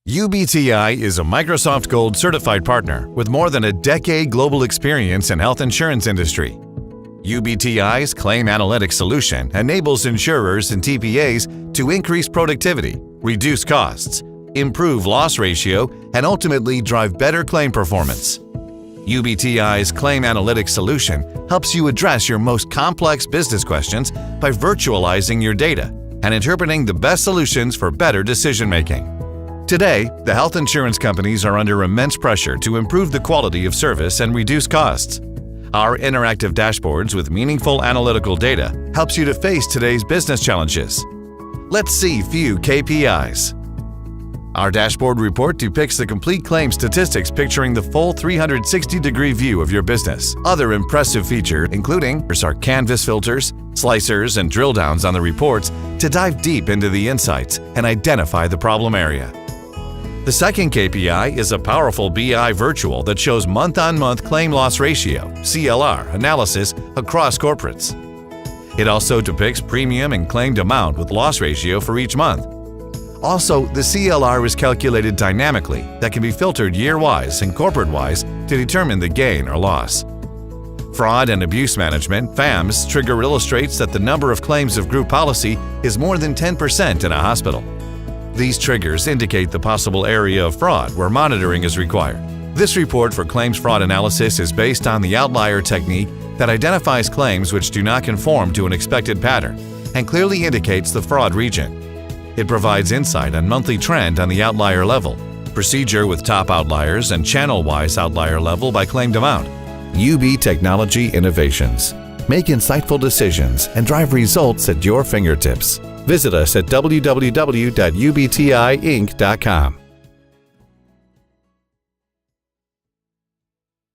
UBTI is a Microsoft Gold certified partner with more than a decade global experience in health insurance industry. UBTI's claim analytics solution enables insurers and TPAs to increase productivity, reduce costs, improve loss ratio, and ultimately drive better claim performance. UBTI's claim analytics solution helps you address your most complex business questions by virtualizing your data and interpreting the best solutions for better decision-making. Today, the health insurance companies are under immense pressure to improve the quality of service and reduce costs. Our interactive dashboards with meaningful analytical data helps you to face today's business challenges. Let's see few KPIs. Our dashboard report depicts the complete claim statistics picturing the full 360-degree view of your business. Other impressive features including our canvas filters, slicers, and drill downs on the reports to dive deep into the insights and identify the problem area. The second KPI is a powerful BI virtual that shows month-on-month claim loss ratio (CLR) analysis across corporates. It also depicts premium and claimed amount with loss ratio for each month. Also, the CLR is calculated dynamically that can be filtered year-wise and corporate-wise to determine the gain or loss. Fraud and Abuse Management (FAMS) trigger illustrates that the number of claims of group policy is more than 10% in a hospital. These triggers indicate the possible area of fraud where monitoring is required. This report for claims fraud analysis is based on the outlier technique that identifies claims which do not conform to an expected pattern and clearly indicates the fraud region. It provides insight on monthly trend on the outlier level, procedure with top outliers, and channel-wise outlier level by claimed amount. UB Technology Innovations. Make insightful decisions and drive results at your fingertips. Visit us at www.ubtiinc.com.